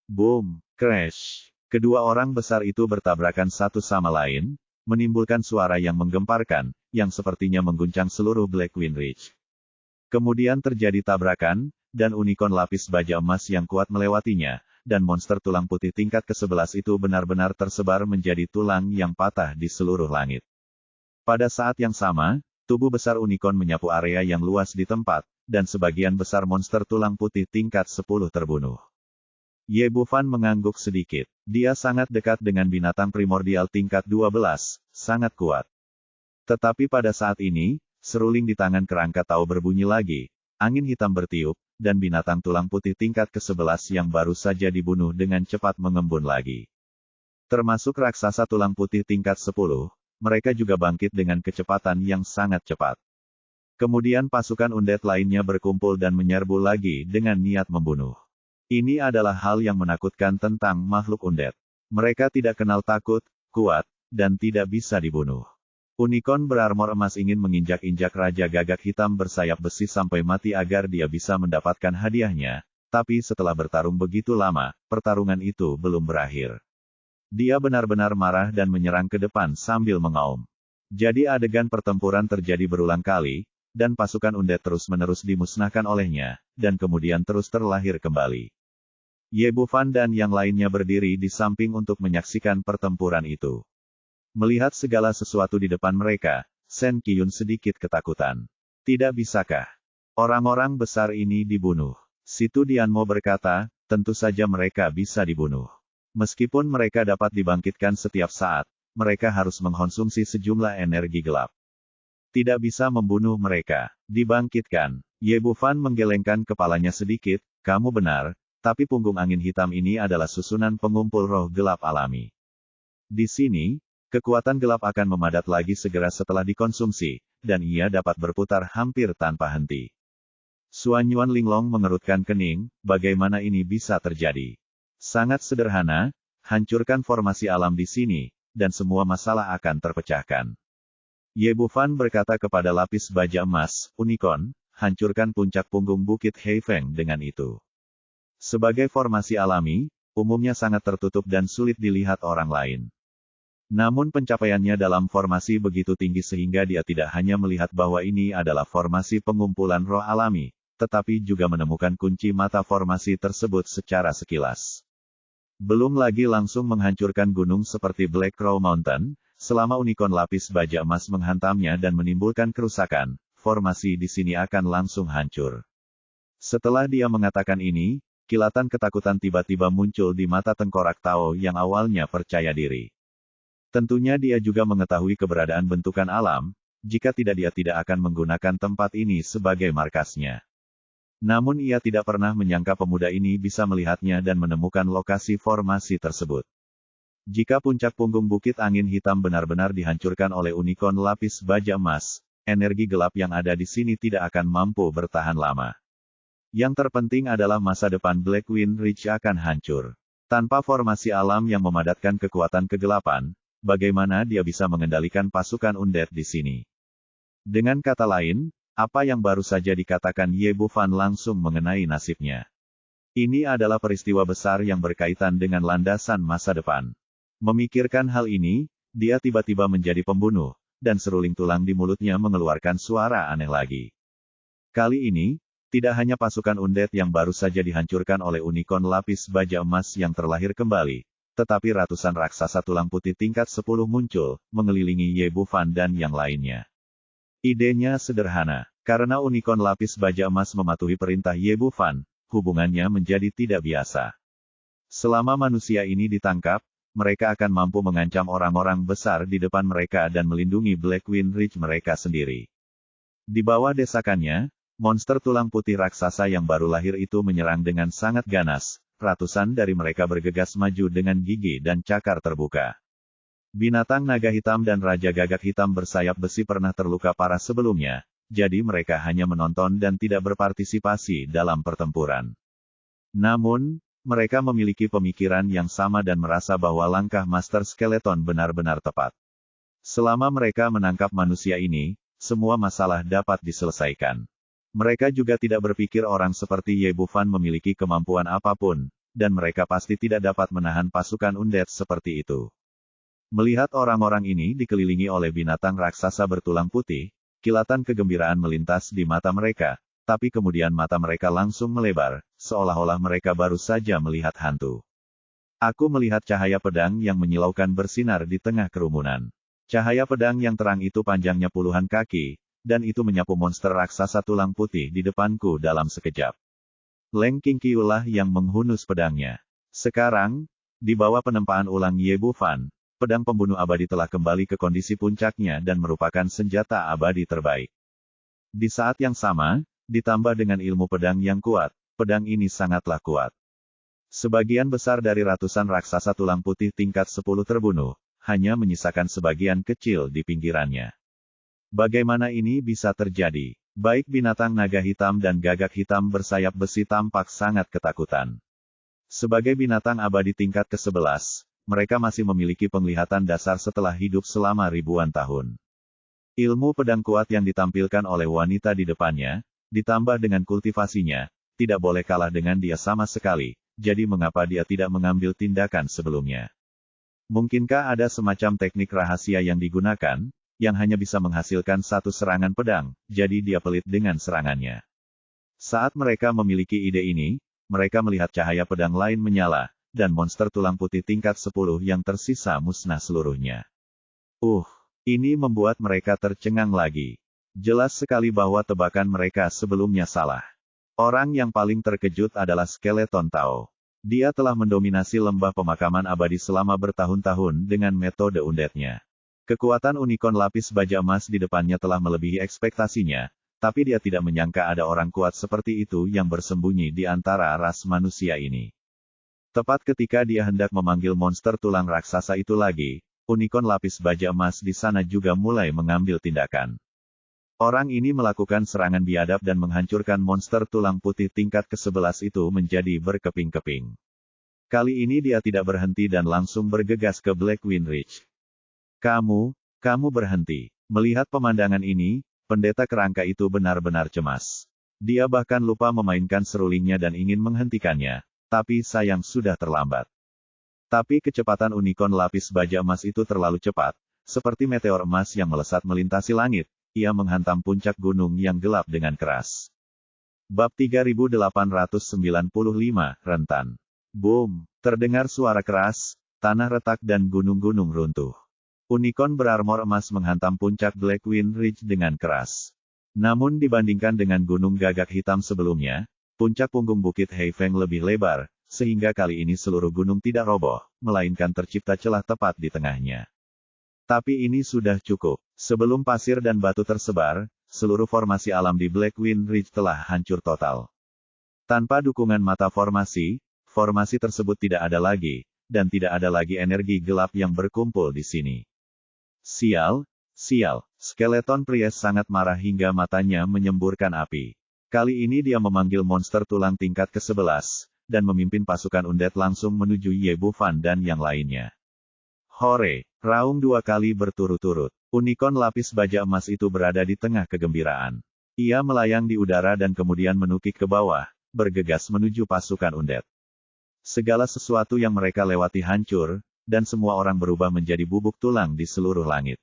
Boom! Crash! Kedua orang besar itu bertabrakan satu sama lain, menimbulkan suara yang menggemparkan, yang sepertinya mengguncang seluruh Blackwing Ridge. Kemudian terjadi tabrakan, dan unicorn lapis baja emas yang kuat melewatinya, dan monster tulang putih tingkat ke-11 itu benar-benar tersebar menjadi tulang yang patah di seluruh langit. Pada saat yang sama, tubuh besar unicorn menyapu area yang luas di tempat, dan sebagian besar monster tulang putih tingkat 10 terbunuh. Ye Bufan mengangguk sedikit. Dia sangat dekat dengan binatang primordial tingkat 12, sangat kuat. Tetapi pada saat ini, seruling di tangan kerangka Tao berbunyi lagi, angin hitam bertiup, dan binatang tulang putih tingkat ke-11 yang baru saja dibunuh dengan cepat mengembun lagi. Termasuk raksasa tulang putih tingkat 10, mereka juga bangkit dengan kecepatan yang sangat cepat. Kemudian pasukan undead lainnya berkumpul dan menyerbu lagi dengan niat membunuh. Ini adalah hal yang menakutkan tentang makhluk undead. Mereka tidak kenal takut, kuat, dan tidak bisa dibunuh. Unicorn berarmor emas ingin menginjak-injak Raja Gagak Hitam bersayap besi sampai mati agar dia bisa mendapatkan hadiahnya, tapi setelah bertarung begitu lama, pertarungan itu belum berakhir. Dia benar-benar marah dan menyerang ke depan sambil mengaum. Jadi adegan pertempuran terjadi berulang kali, dan pasukan undead terus-menerus dimusnahkan olehnya, dan kemudian terus terlahir kembali. Ye Bufan dan yang lainnya berdiri di samping untuk menyaksikan pertempuran itu. Melihat segala sesuatu di depan mereka, Shen Qiyun sedikit ketakutan. Tidak bisakah orang-orang besar ini dibunuh? Situ Dianmo berkata, tentu saja mereka bisa dibunuh. Meskipun mereka dapat dibangkitkan setiap saat, mereka harus mengkonsumsi sejumlah energi gelap. Tidak bisa membunuh mereka. Dibangkitkan. Ye Bufan menggelengkan kepalanya sedikit, kamu benar, tapi punggung angin hitam ini adalah susunan pengumpul roh gelap alami. Di sini, kekuatan gelap akan memadat lagi segera setelah dikonsumsi, dan ia dapat berputar hampir tanpa henti. Suan Yuan Linglong mengerutkan kening, bagaimana ini bisa terjadi? Sangat sederhana, hancurkan formasi alam di sini, dan semua masalah akan terpecahkan. Ye Bufan berkata kepada lapis baja emas, Unicorn, hancurkan puncak punggung bukit Heifeng dengan itu. Sebagai formasi alami, umumnya sangat tertutup dan sulit dilihat orang lain. Namun pencapaiannya dalam formasi begitu tinggi sehingga dia tidak hanya melihat bahwa ini adalah formasi pengumpulan roh alami, tetapi juga menemukan kunci mata formasi tersebut secara sekilas. Belum lagi langsung menghancurkan gunung seperti Black Crow Mountain, selama unicorn lapis baja emas menghantamnya dan menimbulkan kerusakan, formasi di sini akan langsung hancur. Setelah dia mengatakan ini, kilatan ketakutan tiba-tiba muncul di mata tengkorak Tao yang awalnya percaya diri. Tentunya dia juga mengetahui keberadaan bentukan alam, jika tidak dia tidak akan menggunakan tempat ini sebagai markasnya. Namun ia tidak pernah menyangka pemuda ini bisa melihatnya dan menemukan lokasi formasi tersebut. Jika puncak punggung bukit angin hitam benar-benar dihancurkan oleh unicorn lapis baja emas, energi gelap yang ada di sini tidak akan mampu bertahan lama. Yang terpenting adalah masa depan Blackwing Ridge akan hancur. Tanpa formasi alam yang memadatkan kekuatan kegelapan, bagaimana dia bisa mengendalikan pasukan undead di sini? Dengan kata lain, apa yang baru saja dikatakan Ye Bufan langsung mengenai nasibnya. Ini adalah peristiwa besar yang berkaitan dengan landasan masa depan. Memikirkan hal ini, dia tiba-tiba menjadi pembunuh, dan seruling tulang di mulutnya mengeluarkan suara aneh lagi. Kali ini, tidak hanya pasukan undead yang baru saja dihancurkan oleh unicorn lapis baja emas yang terlahir kembali, tetapi ratusan raksasa tulang putih tingkat 10 muncul, mengelilingi Ye Bufan dan yang lainnya. Idenya sederhana, karena unicorn lapis baja emas mematuhi perintah Ye Bufan, hubungannya menjadi tidak biasa. Selama manusia ini ditangkap, mereka akan mampu mengancam orang-orang besar di depan mereka dan melindungi Blackwing Ridge mereka sendiri. Di bawah desakannya, monster tulang putih raksasa yang baru lahir itu menyerang dengan sangat ganas, ratusan dari mereka bergegas maju dengan gigi dan cakar terbuka. Binatang naga hitam dan raja gagak hitam bersayap besi pernah terluka parah sebelumnya, jadi mereka hanya menonton dan tidak berpartisipasi dalam pertempuran. Namun, mereka memiliki pemikiran yang sama dan merasa bahwa langkah Master Skeleton benar-benar tepat. Selama mereka menangkap manusia ini, semua masalah dapat diselesaikan. Mereka juga tidak berpikir orang seperti Ye Bufan memiliki kemampuan apapun, dan mereka pasti tidak dapat menahan pasukan undead seperti itu. Melihat orang-orang ini dikelilingi oleh binatang raksasa bertulang putih, kilatan kegembiraan melintas di mata mereka, tapi kemudian mata mereka langsung melebar, seolah-olah mereka baru saja melihat hantu. Aku melihat cahaya pedang yang menyilaukan bersinar di tengah kerumunan. Cahaya pedang yang terang itu panjangnya puluhan kaki, dan itu menyapu monster raksasa tulang putih di depanku dalam sekejap. Leng Qingqiulah yang menghunus pedangnya. Sekarang, di bawah penempaan ulang Ye Bufan, pedang pembunuh abadi telah kembali ke kondisi puncaknya dan merupakan senjata abadi terbaik. Di saat yang sama, ditambah dengan ilmu pedang yang kuat, pedang ini sangatlah kuat. Sebagian besar dari ratusan raksasa tulang putih tingkat 10 terbunuh, hanya menyisakan sebagian kecil di pinggirannya. Bagaimana ini bisa terjadi? Baik binatang naga hitam dan gagak hitam bersayap besi tampak sangat ketakutan. Sebagai binatang abadi tingkat ke-11, mereka masih memiliki penglihatan dasar setelah hidup selama ribuan tahun. Ilmu pedang kuat yang ditampilkan oleh wanita di depannya, ditambah dengan kultivasinya, tidak boleh kalah dengan dia sama sekali, jadi mengapa dia tidak mengambil tindakan sebelumnya? Mungkinkah ada semacam teknik rahasia yang digunakan, yang hanya bisa menghasilkan satu serangan pedang, jadi dia pelit dengan serangannya. Saat mereka memiliki ide ini, mereka melihat cahaya pedang lain menyala, dan monster tulang putih tingkat 10 yang tersisa musnah seluruhnya. Ini membuat mereka tercengang lagi. Jelas sekali bahwa tebakan mereka sebelumnya salah. Orang yang paling terkejut adalah Skeleton Tao. Dia telah mendominasi lembah pemakaman abadi selama bertahun-tahun dengan metode undetnya. Kekuatan unicorn lapis baja emas di depannya telah melebihi ekspektasinya, tapi dia tidak menyangka ada orang kuat seperti itu yang bersembunyi di antara ras manusia ini. Tepat ketika dia hendak memanggil monster tulang raksasa itu lagi, unicorn lapis baja emas di sana juga mulai mengambil tindakan. Orang ini melakukan serangan biadab dan menghancurkan monster tulang putih tingkat ke-11 itu menjadi berkeping-keping. Kali ini dia tidak berhenti dan langsung bergegas ke Blackwind Ridge. Kamu berhenti. Melihat pemandangan ini, pendeta kerangka itu benar-benar cemas. Dia bahkan lupa memainkan serulingnya dan ingin menghentikannya, tapi sayang sudah terlambat. Tapi kecepatan unicorn lapis baja emas itu terlalu cepat, seperti meteor emas yang melesat melintasi langit, ia menghantam puncak gunung yang gelap dengan keras. Bab 3895, Rentan. Boom! Terdengar suara keras, tanah retak dan gunung-gunung runtuh. Unicorn berarmor emas menghantam puncak Blackwind Ridge dengan keras. Namun dibandingkan dengan gunung gagak hitam sebelumnya, puncak punggung bukit Heifeng lebih lebar, sehingga kali ini seluruh gunung tidak roboh, melainkan tercipta celah tepat di tengahnya. Tapi ini sudah cukup. Sebelum pasir dan batu tersebar, seluruh formasi alam di Blackwind Ridge telah hancur total. Tanpa dukungan mata formasi tersebut tidak ada lagi, dan tidak ada lagi energi gelap yang berkumpul di sini. Sial! Skeleton Priest sangat marah hingga matanya menyemburkan api. Kali ini dia memanggil monster tulang tingkat ke-11, dan memimpin pasukan undead langsung menuju Ye Bufan dan yang lainnya. Hore! Raung 2 kali berturut-turut. Unicorn lapis baja emas itu berada di tengah kegembiraan. Ia melayang di udara dan kemudian menukik ke bawah, bergegas menuju pasukan undead. Segala sesuatu yang mereka lewati hancur, dan semua orang berubah menjadi bubuk tulang di seluruh langit.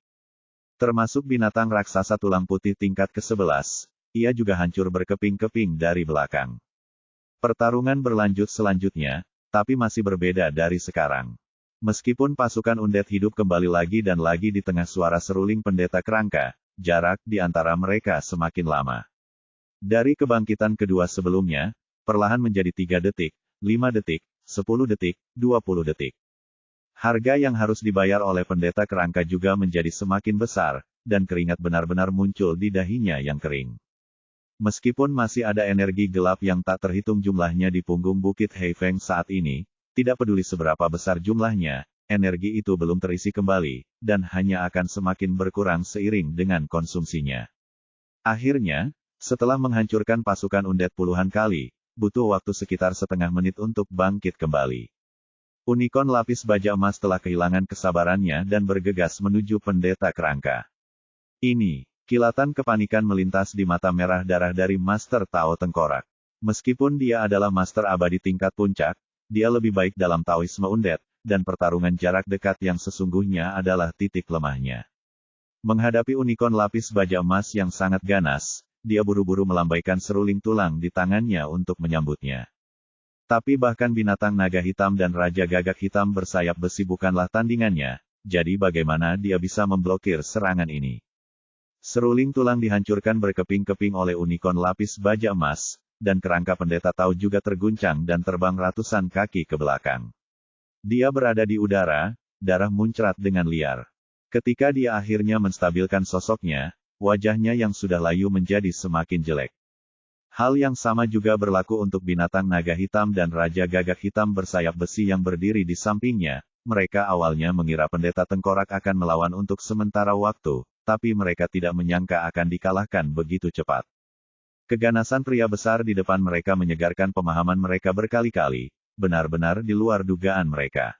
Termasuk binatang raksasa tulang putih tingkat ke-11, ia juga hancur berkeping-keping dari belakang. Pertarungan berlanjut selanjutnya, tapi masih berbeda dari sekarang. Meskipun pasukan undead hidup kembali lagi dan lagi di tengah suara seruling pendeta kerangka, jarak di antara mereka semakin lama. Dari kebangkitan kedua sebelumnya, perlahan menjadi 3 detik, 5 detik, 10 detik, 20 detik. Harga yang harus dibayar oleh pendeta kerangka juga menjadi semakin besar, dan keringat benar-benar muncul di dahinya yang kering. Meskipun masih ada energi gelap yang tak terhitung jumlahnya di punggung bukit Heifeng saat ini, tidak peduli seberapa besar jumlahnya, energi itu belum terisi kembali, dan hanya akan semakin berkurang seiring dengan konsumsinya. Akhirnya, setelah menghancurkan pasukan undead puluhan kali, butuh waktu sekitar setengah menit untuk bangkit kembali. Unicorn lapis baja emas telah kehilangan kesabarannya dan bergegas menuju pendeta kerangka. Ini, kilatan kepanikan melintas di mata merah darah dari Master Tao Tengkorak. Meskipun dia adalah Master Abadi tingkat puncak, dia lebih baik dalam Taoisme undead, dan pertarungan jarak dekat yang sesungguhnya adalah titik lemahnya. Menghadapi unicorn lapis baja emas yang sangat ganas, dia buru-buru melambaikan seruling tulang di tangannya untuk menyambutnya. Tapi bahkan binatang naga hitam dan raja gagak hitam bersayap besi bukanlah tandingannya, jadi bagaimana dia bisa memblokir serangan ini? Seruling tulang dihancurkan berkeping-keping oleh unicorn lapis baja emas, dan kerangka pendeta Tao juga terguncang dan terbang ratusan kaki ke belakang. Dia berada di udara, darah muncrat dengan liar. Ketika dia akhirnya menstabilkan sosoknya, wajahnya yang sudah layu menjadi semakin jelek. Hal yang sama juga berlaku untuk binatang naga hitam dan raja gagak hitam bersayap besi yang berdiri di sampingnya. Mereka awalnya mengira pendeta tengkorak akan melawan untuk sementara waktu, tapi mereka tidak menyangka akan dikalahkan begitu cepat. Keganasan pria besar di depan mereka menyegarkan pemahaman mereka berkali-kali, benar-benar di luar dugaan mereka.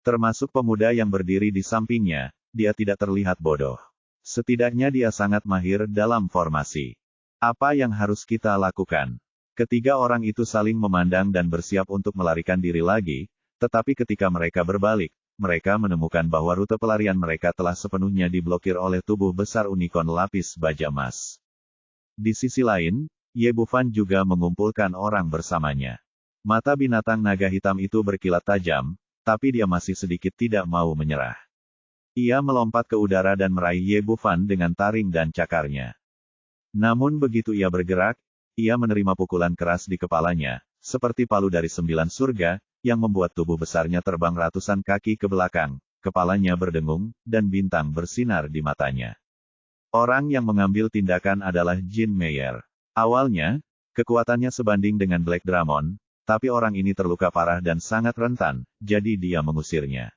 Termasuk pemuda yang berdiri di sampingnya, dia tidak terlihat bodoh. Setidaknya dia sangat mahir dalam formasi. Apa yang harus kita lakukan? Ketiga orang itu saling memandang dan bersiap untuk melarikan diri lagi, tetapi ketika mereka berbalik, mereka menemukan bahwa rute pelarian mereka telah sepenuhnya diblokir oleh tubuh besar unicorn lapis baja emas. Di sisi lain, Ye Bufan juga mengumpulkan orang bersamanya. Mata binatang naga hitam itu berkilat tajam, tapi dia masih sedikit tidak mau menyerah. Ia melompat ke udara dan meraih Ye Bufan dengan taring dan cakarnya. Namun begitu ia bergerak, ia menerima pukulan keras di kepalanya, seperti palu dari 9 surga, yang membuat tubuh besarnya terbang ratusan kaki ke belakang, kepalanya berdengung, dan bintang bersinar di matanya. Orang yang mengambil tindakan adalah Jin Meyer. Awalnya, kekuatannya sebanding dengan Black Dramon, tapi orang ini terluka parah dan sangat rentan, jadi dia mengusirnya.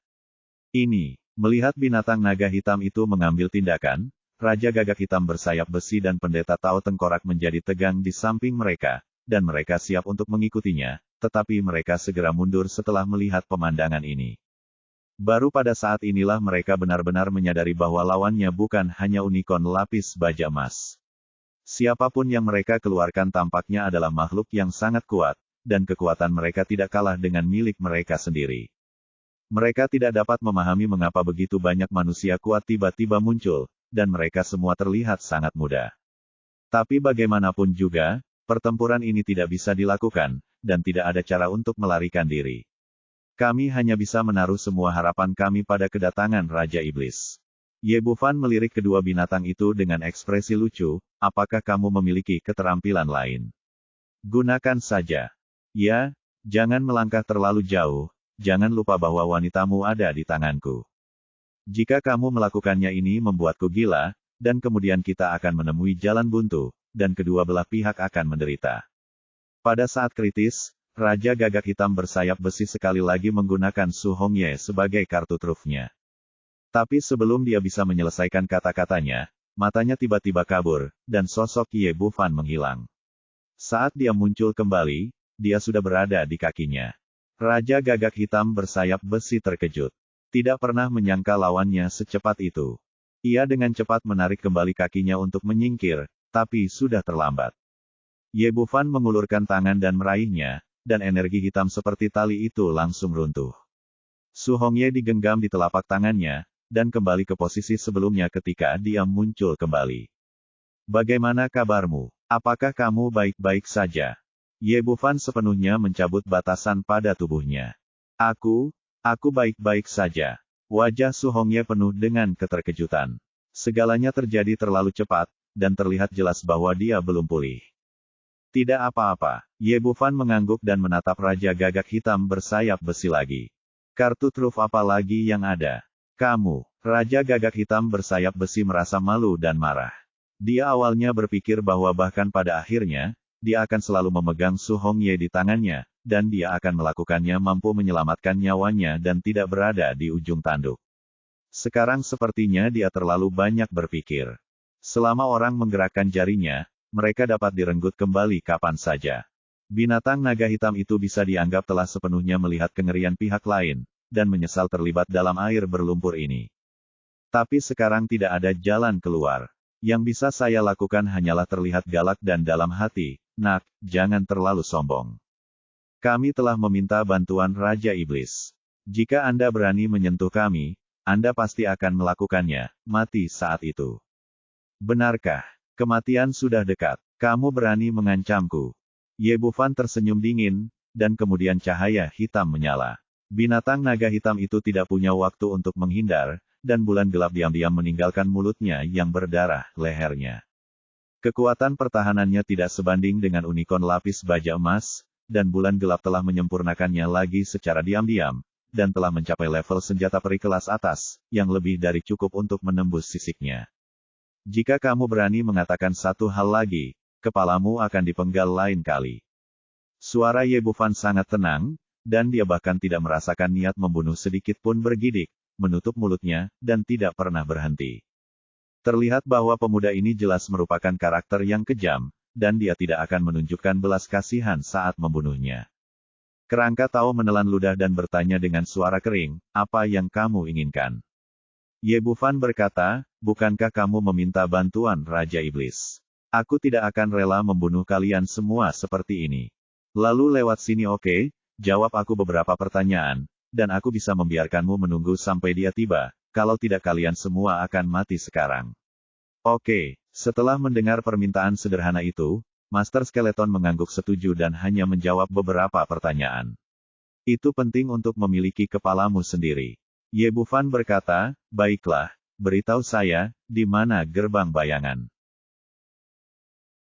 Melihat binatang naga hitam itu mengambil tindakan, Raja Gagak Hitam bersayap besi dan Pendeta Tao Tengkorak menjadi tegang di samping mereka, dan mereka siap untuk mengikutinya, tetapi mereka segera mundur setelah melihat pemandangan ini. Baru pada saat inilah mereka benar-benar menyadari bahwa lawannya bukan hanya unicorn lapis baja emas. Siapapun yang mereka keluarkan tampaknya adalah makhluk yang sangat kuat, dan kekuatan mereka tidak kalah dengan milik mereka sendiri. Mereka tidak dapat memahami mengapa begitu banyak manusia kuat tiba-tiba muncul, dan mereka semua terlihat sangat mudah. Tapi bagaimanapun juga, pertempuran ini tidak bisa dilakukan, dan tidak ada cara untuk melarikan diri. Kami hanya bisa menaruh semua harapan kami pada kedatangan Raja Iblis. Ye Bufan melirik kedua binatang itu dengan ekspresi lucu, apakah kamu memiliki keterampilan lain? Gunakan saja. Ya, jangan melangkah terlalu jauh, jangan lupa bahwa wanitamu ada di tanganku. Jika kamu melakukannya ini membuatku gila, dan kemudian kita akan menemui jalan buntu, dan kedua belah pihak akan menderita. Pada saat kritis, Raja Gagak Hitam bersayap besi sekali lagi menggunakan Su Hongye sebagai kartu trufnya. Tapi sebelum dia bisa menyelesaikan kata-katanya, matanya tiba-tiba kabur, dan sosok Ye Bufan menghilang. Saat dia muncul kembali, dia sudah berada di kakinya. Raja Gagak Hitam bersayap besi terkejut. Tidak pernah menyangka lawannya secepat itu. Ia dengan cepat menarik kembali kakinya untuk menyingkir, tapi sudah terlambat. Ye Bufan mengulurkan tangan dan meraihnya, dan energi hitam seperti tali itu langsung runtuh. Su Hongye digenggam di telapak tangannya, dan kembali ke posisi sebelumnya ketika dia muncul kembali. Bagaimana kabarmu? Apakah kamu baik-baik saja? Ye Bufan sepenuhnya mencabut batasan pada tubuhnya. Aku baik-baik saja. Wajah Su Hongye penuh dengan keterkejutan. Segalanya terjadi terlalu cepat, dan terlihat jelas bahwa dia belum pulih. Tidak apa-apa, Ye Bufan mengangguk dan menatap Raja Gagak Hitam bersayap besi lagi. Kartu truf apa lagi yang ada? Kamu, Raja Gagak Hitam bersayap besi merasa malu dan marah. Dia awalnya berpikir bahwa bahkan pada akhirnya, dia akan selalu memegang Su Hongye di tangannya, dan dia akan melakukannya mampu menyelamatkan nyawanya dan tidak berada di ujung tanduk. Sekarang sepertinya dia terlalu banyak berpikir. Selama orang menggerakkan jarinya, mereka dapat direnggut kembali kapan saja. Binatang naga hitam itu bisa dianggap telah sepenuhnya melihat kengerian pihak lain, dan menyesal terlibat dalam air berlumpur ini. Tapi sekarang tidak ada jalan keluar. Yang bisa saya lakukan hanyalah terlihat galak dan dalam hati, Nak, jangan terlalu sombong. Kami telah meminta bantuan Raja Iblis. Jika Anda berani menyentuh kami, Anda pasti akan melakukannya, mati saat itu. Benarkah? Kematian sudah dekat. Kamu berani mengancamku. Ye Bufan tersenyum dingin, dan kemudian cahaya hitam menyala. Binatang naga hitam itu tidak punya waktu untuk menghindar, dan bulan gelap diam-diam meninggalkan mulutnya yang berdarah, lehernya. Kekuatan pertahanannya tidak sebanding dengan unicorn lapis baja emas, dan bulan gelap telah menyempurnakannya lagi secara diam-diam, dan telah mencapai level senjata peri kelas atas, yang lebih dari cukup untuk menembus sisiknya. Jika kamu berani mengatakan satu hal lagi, kepalamu akan dipenggal lain kali. Suara Ye Bufan sangat tenang, dan dia bahkan tidak merasakan niat membunuh sedikit pun bergidik, menutup mulutnya, dan tidak pernah berhenti. Terlihat bahwa pemuda ini jelas merupakan karakter yang kejam, dan dia tidak akan menunjukkan belas kasihan saat membunuhnya. Kerangka Tao menelan ludah dan bertanya dengan suara kering, apa yang kamu inginkan? Ye Bufan berkata, bukankah kamu meminta bantuan Raja Iblis? Aku tidak akan rela membunuh kalian semua seperti ini. Lalu lewat sini oke? Jawab aku beberapa pertanyaan, dan aku bisa membiarkanmu menunggu sampai dia tiba, kalau tidak kalian semua akan mati sekarang. Oke, setelah mendengar permintaan sederhana itu, Master Skeleton mengangguk setuju dan hanya menjawab beberapa pertanyaan. Itu penting untuk memiliki kepalamu sendiri. Ye Bufan berkata, baiklah, beritahu saya, di mana gerbang bayangan.